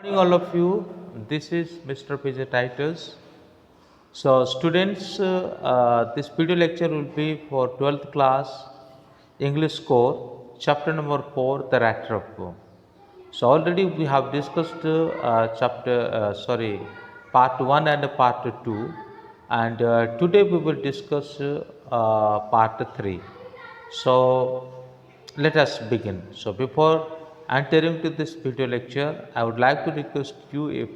Morning, all of you. This is Mr. PJ Titus. So, students, this video lecture will be for 12th class English core, chapter number 4, the writer of poem. So, already we have discussed part 1 and part 2, and today we will discuss part 3. So, let us begin. So, before entering to this video lecture, I would like to request you, if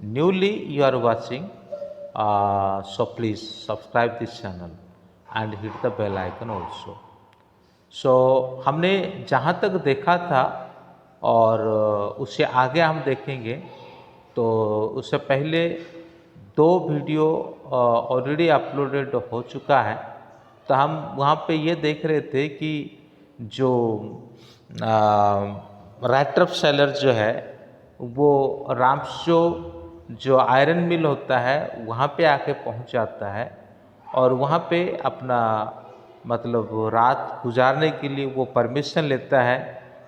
newly you are watching, so please subscribe this channel and hit the bell icon also. सो हमने जहाँ तक देखा था और उससे आगे हम देखेंगे, तो उससे पहले दो वीडियो ऑलरेडी अपलोडेड हो चुका है। तो हम वहाँ पे ये देख रहे थे कि जो राइटर ऑफ सेलर जो है वो रामशो जो आयरन मिल होता है वहाँ पे आके पहुँच जाता है और वहाँ पे अपना मतलब रात गुजारने के लिए वो परमिशन लेता है।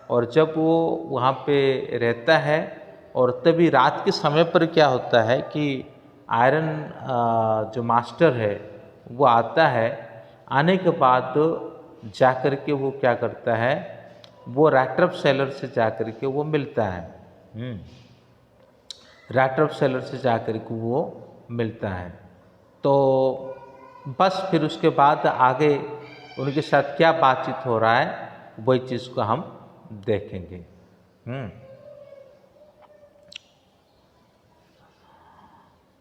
और जब वो वहाँ पे रहता है और तभी रात के समय पर क्या होता है कि आयरन जो मास्टर है वो आता है। आने के बाद जा कर के वो क्या करता है, वो राइटर ऑफ सेलर से जा कर के वो मिलता है। राइटर ऑफ सेलर से जा कर के वो मिलता है। तो बस फिर उसके बाद आगे उनके साथ क्या बातचीत हो रहा है वही चीज़ को हम देखेंगे।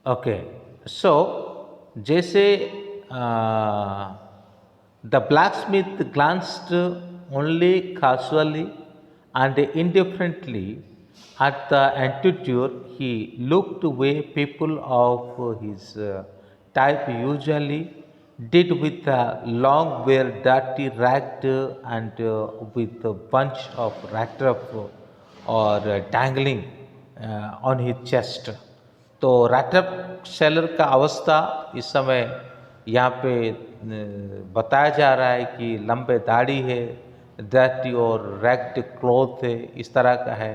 ओके, सो जैसे the blacksmith glanced only casually and indifferently at the antidote. He looked away people of his type usually did, with a long wear, dirty, ragged, and with a bunch of rattrap or dangling on his chest. तो writer seller का अवस्था इस समय यहाँ पे बताया जा रहा है कि लंबे दाढ़ी है, डर्टी और रैग्ड क्लॉथ है, इस तरह का है।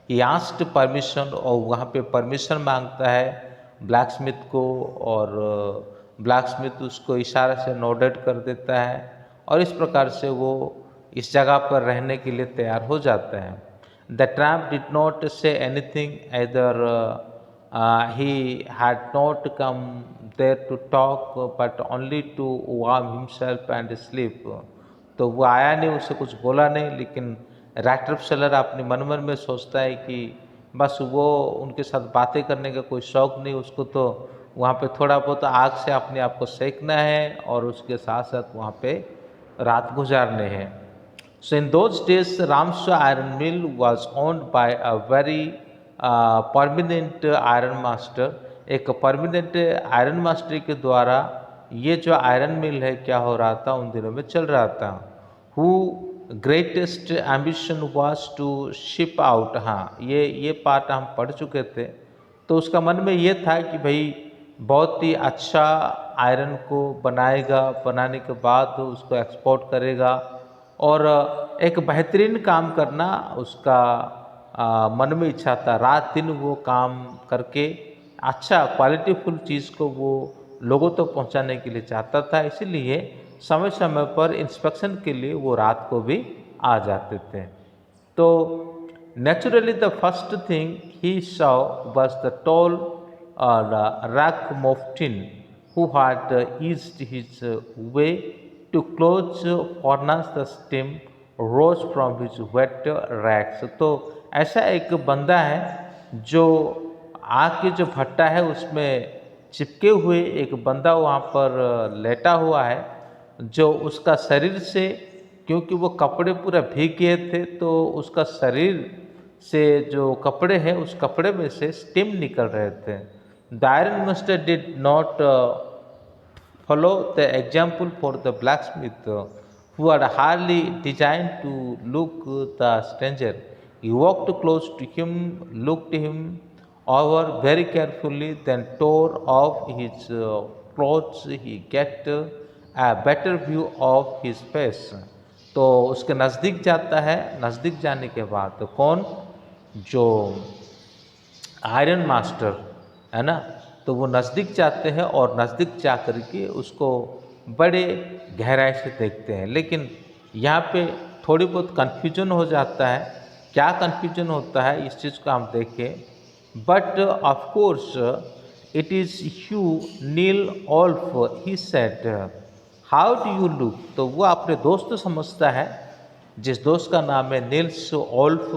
ही आस्क्ड परमिशन, और वहाँ पे परमिशन मांगता है ब्लैक स्मिथ को, और ब्लैक स्मिथ उसको इशारा से नोडेड कर देता है और इस प्रकार से वो इस जगह पर रहने के लिए तैयार हो जाता है। The tramp did not say anything either he had not come there to talk but only to warm himself and sleep. तो वो आया नहीं, उससे कुछ बोला नहीं, लेकिन राइटर ऑफ सेलर अपने मन में सोचता है कि बस वो उनके साथ बातें करने का कोई शौक़ नहीं, उसको तो वहाँ पे थोड़ा बहुत आग से अपने आप को सेकना है और उसके साथ साथ वहाँ पे रात गुजारने हैं। So in those days, Ramshaw Iron Mill was owned by a very permanent iron master. एक परमानेंट आयरन मास्टर के द्वारा ये जो आयरन मिल है क्या हो रहा था, उन दिनों में चल रहा था। Who greatest ambition was to ship out. हाँ, ये पार्ट हम पढ़ चुके थे। तो उसका मन में ये था कि भाई बहुत ही अच्छा आयरन को बनाएगा, बनाने के बाद उसको एक्सपोर्ट करेगा और एक बेहतरीन काम करना उसका मन में इच्छा था। रात दिन वो काम करके अच्छा क्वालिटीफुल चीज़ को वो लोगों तक तो पहुंचाने के लिए चाहता था। इसीलिए समय समय पर इंस्पेक्शन के लिए वो रात को भी आ जाते थे। तो naturally the first thing he saw was the tall Ragamuffin who had eased his way to close furnace. The steam rose from his wet rags. तो ऐसा एक बंदा है जो आग के जो भट्टा है उसमें चिपके हुए एक बंदा वहाँ पर लेटा हुआ है, जो उसका शरीर से, क्योंकि वो कपड़े पूरा भीग गए थे, तो उसका शरीर से जो कपड़े हैं उस कपड़े में से स्टीम निकल रहे थे। The iron master did not follow the example for the blacksmith who had hardly designed to look the stranger. He walked close to him, looked him over very carefully, then tore off his clothes. He get a better view of his face. तो उसके नज़दीक जाता है। नज़दीक जाने के बाद कौन, जो आयरन मास्टर, है ना? तो वो नज़दीक जाते हैं और नज़दीक जा कर के उसको बड़े गहराई से देखते हैं। लेकिन यहाँ पे थोड़ी बहुत कन्फ्यूजन हो जाता है। क्या कन्फ्यूजन होता है इस चीज़ को हम देखें। But of course it is Hugh Neil Alf he said, how do you look? तो वो अपने दोस्त समझता है, जिस दोस्त का नाम है नील्स ओल्फ,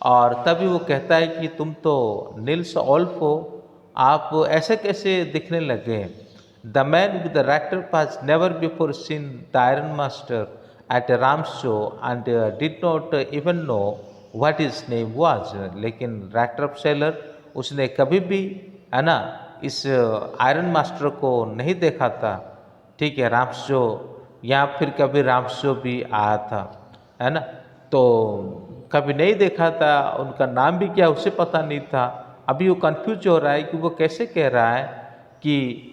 और तभी वो कहता है कि तुम तो नील्स ओल्फ हो, आप ऐसे कैसे दिखने लगे? The man with the rector pass never before seen the iron master at Ram show and did not even know what is name was. लेकिन रैक्टर सेलर, उसने कभी भी, है ना, इस आयरन मास्टर को नहीं देखा था। ठीक है, राम शो, या फिर कभी राम शो भी आया था, है ना? तो कभी नहीं देखा था, उनका नाम भी क्या उसे पता नहीं था। अभी वो कंफ्यूज हो रहा है कि वो कैसे कह रहा है कि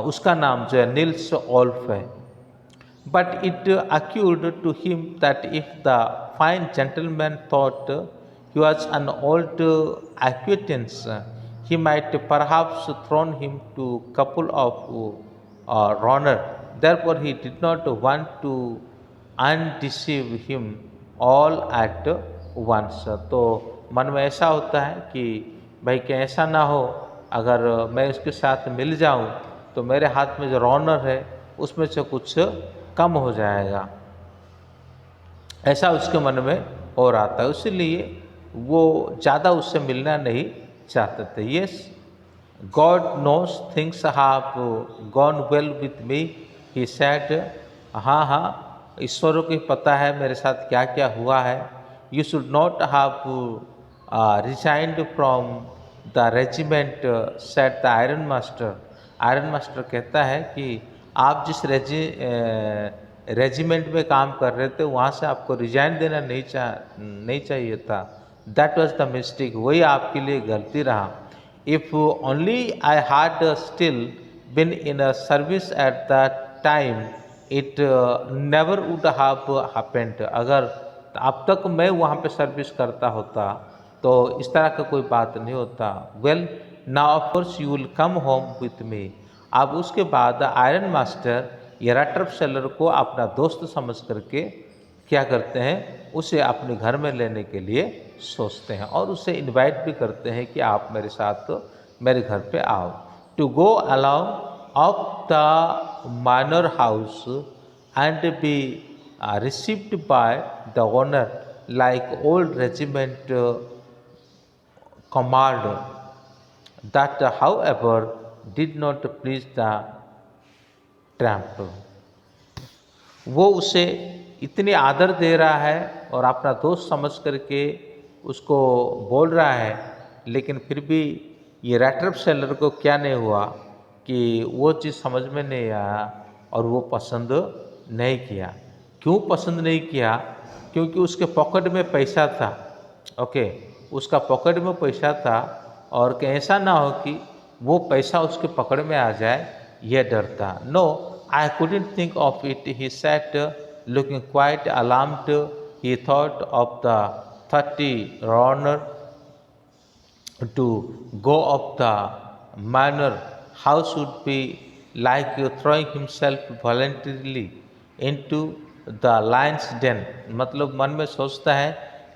उसका नाम जो है नील्स ओल्फ है। But it occurred to him that if the fine gentleman thought he was an old acquaintance, he might perhaps thrown him to couple of runner. Therefore, he did not want to undeceive him all at once. तो मन में ऐसा होता है कि भाई कि ऐसा ना हो, अगर मैं उसके साथ मिल जाऊं तो मेरे हाथ में जो रॉनर है उसमें से कुछ कम हो जाएगा, ऐसा उसके मन में हो रहा था। इसीलिए वो ज़्यादा उससे मिलना नहीं चाहते थे। Yes, God knows things have gone well with me, he said. हाँ हाँ, ईश्वर को पता है मेरे साथ क्या क्या हुआ है। You should not have resigned from the regiment, said the iron master. Iron master कहता है कि आप जिस रेजिमेंट में काम कर रहे थे वहाँ से आपको रिजाइन देना नहीं चाहिए था। दैट वॉज द मिस्टेक, वही आपके लिए गलती रहा। If only I had still been in service at the time it never would have happened. अगर अब तक मैं वहाँ पे सर्विस करता होता तो इस तरह का कोई बात नहीं होता। Well now of course you will come home with me. अब उसके बाद आयरन मास्टर ये रैटर सेलर को अपना दोस्त समझ करके क्या करते हैं, उसे अपने घर में लेने के लिए सोचते हैं और उसे इनवाइट भी करते हैं कि आप मेरे साथ मेरे घर पे आओ। To go along of the manor house and be received by the owner like old regiment command, that however did not please the tramp। वो उसे इतनी आदर दे रहा है और अपना दोस्त समझ करके उसको बोल रहा है, लेकिन फिर भी ये रैटर सेलर को क्या नहीं हुआ कि वो चीज़ समझ में नहीं आया और वो पसंद नहीं किया। क्यों पसंद नहीं किया? क्योंकि उसके पॉकेट में पैसा था। ओके, उसका पॉकेट में पैसा था और कि ऐसा ना हो कि वो पैसा उसके पकड़ में आ जाए, यह डर था। No, I couldn't think of it, he said looking quite alarmed. He thought of the 30 runner to go up the manor house would be like throwing himself voluntarily into the lion's den। मतलब मन में सोचता है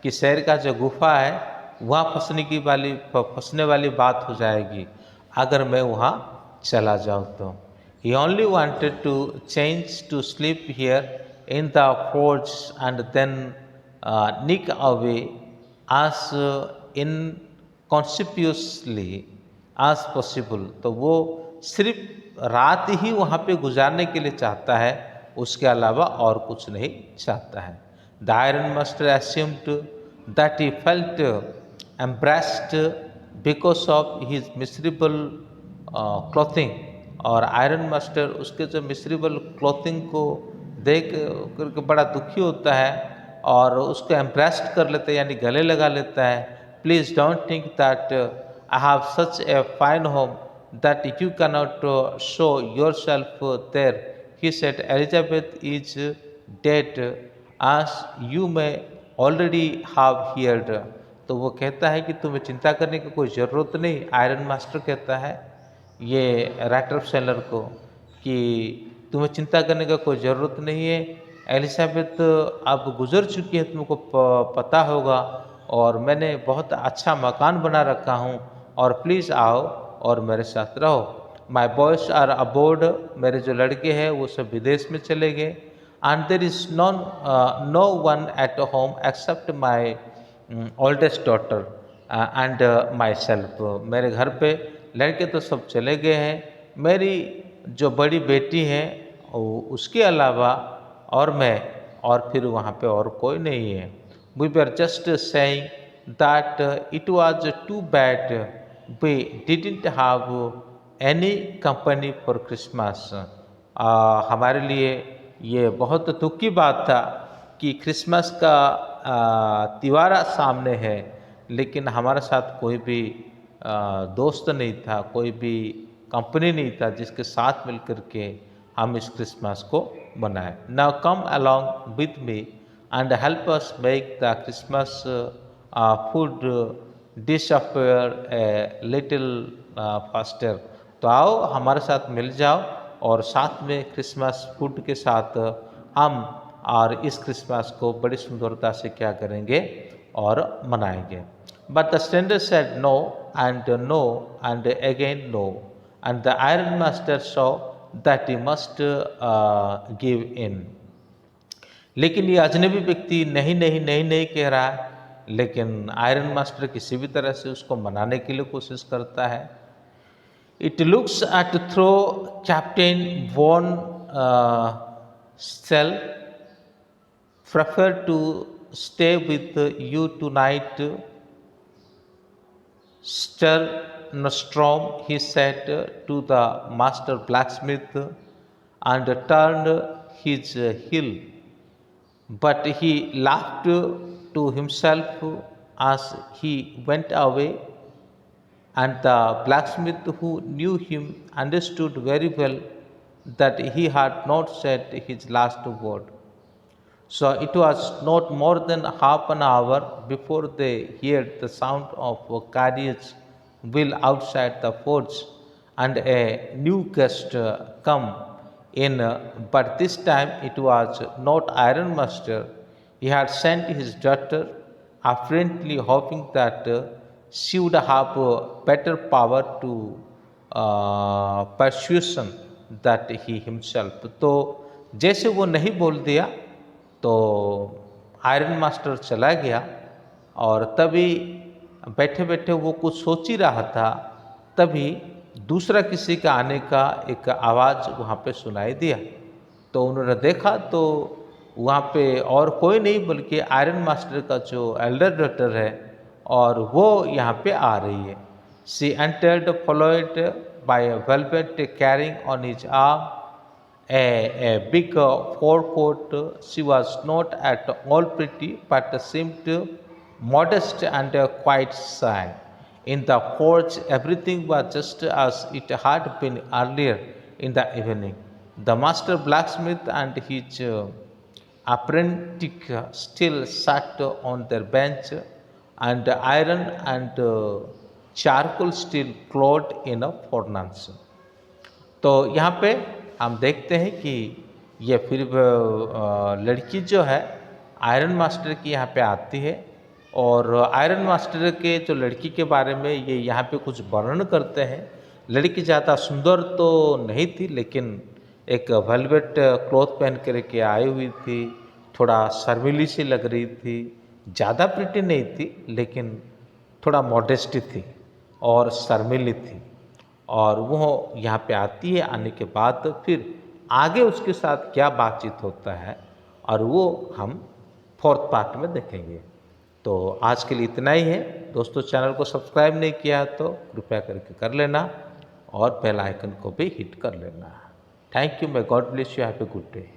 कि शेर का जो गुफा है वहाँ फंसने वाली बात हो जाएगी अगर मैं वहाँ चला जाऊँ तो। He only wanted to change to sleep here in the forge and then nick away as inconspicuously as possible। तो वो सिर्फ रात ही वहाँ पे गुजारने के लिए चाहता है, उसके अलावा और कुछ नहीं चाहता है। The iron master assumed that he felt embarrassed because of his miserable clothing। और आयरन मास्टर उसके जो मिसरेबल क्लॉथिंग को देख करके बड़ा दुखी होता है और उसको एम्प्रेस्ड कर लेता है, यानी गले लगा लेता है। Please don't think that I have such a fine home that you can not show yourself there. He said Elizabeth is dead as you may already have heard। तो वो कहता है कि तुम्हें चिंता करने की कोई ज़रूरत नहीं। आयरन मास्टर कहता है ये राइटर सेलर को कि तुम्हें चिंता करने का कोई ज़रूरत नहीं है, एलिज़ाबेथ अब गुज़र चुकी है, तुमको पता होगा, और मैंने बहुत अच्छा मकान बना रखा हूँ, और प्लीज़ आओ और मेरे साथ रहो। माई बॉयज़ आर अबोर्ड, मेरे जो लड़के हैं वो सब विदेश में चले गए। And there is no one at home except my oldest daughter and myself. मेरे घर पे लड़के तो सब चले गए हैं, मेरी जो बड़ी बेटी है उसके अलावा और मैं, और फिर वहाँ पे और कोई नहीं है। We were just saying that it was too bad we didn't have any company for Christmas. हमारे लिए ये बहुत दुख की बात था कि क्रिसमस का त्योहार सामने है, लेकिन हमारे साथ कोई भी दोस्त नहीं था, कोई भी कंपनी नहीं था जिसके साथ मिलकर के हम इस क्रिसमस को मनाएं। Now come along with me and help us make the Christmas food disappear a little faster. तो आओ हमारे साथ मिल जाओ और साथ में क्रिसमस फूड के साथ हम और इस क्रिसमस को बड़ी सुंदरता से क्या करेंगे और मनाएंगे। But the stranger said no and again no, and the iron master saw that he must give in. लेकिन ये अजनबी व्यक्ति नहीं नहीं नहीं नहीं कह रहा है, लेकिन आयरन मास्टर किसी भी तरह से उसको मनाने के लिए कोशिश करता है। It looks at though captain von Sell prefer to stay with you tonight, Sir Nostrom, he said to the master blacksmith, and turned his heel. But he laughed to himself as he went away, and the blacksmith, who knew him, understood very well that he had not said his last word. So it was not more than half an hour before they heard the sound of a carriage wheel outside the forge, and a new guest come in. But this time it was not Iron Master. He had sent his daughter, apparently hoping that she would have better power to persuasion that he himself. तो जैसे वो नहीं बोल दिया तो iron master चला गया, और तभी बैठे बैठे वो कुछ सोच ही रहा था, तभी दूसरा किसी का आने का एक आवाज़ वहाँ पे सुनाई दिया। तो उन्होंने देखा तो वहाँ पे और कोई नहीं बल्कि आयरन मास्टर का जो एल्डर डॉटर है, और वो यहाँ पे आ रही है। She entered followed by a velvet carrying on his arm a big forecoat. She was not at all pretty, but seemed modest and quite shy. In the forge, everything was just as it had been earlier in the evening. The master blacksmith and his apprentice still sat on their bench, and iron and charcoal still glowed in a furnace. तो यहाँ पे हम देखते हैं कि ये फिर लड़की जो है आयरन मास्टर की यहाँ पे आती है, और आयरन मास्टर के जो लड़की के बारे में ये यहाँ पे कुछ वर्णन करते हैं। लड़की ज़्यादा सुंदर तो नहीं थी, लेकिन एक वेलवेट क्लॉथ पहन कर के आई हुई थी, थोड़ा शर्मीली सी लग रही थी, ज़्यादा प्रिटी नहीं थी, लेकिन थोड़ा मॉडेस्टी थी और शर्मीली थी। और वो यहाँ पे आती है, आने के बाद फिर आगे उसके साथ क्या बातचीत होता है और वो हम 4th पार्ट में देखेंगे। तो आज के लिए इतना ही है दोस्तों। चैनल को सब्सक्राइब नहीं किया तो कृपया करके कर लेना, और बेल आइकन को भी हिट कर लेना। Thank you, may God bless you, have a good day.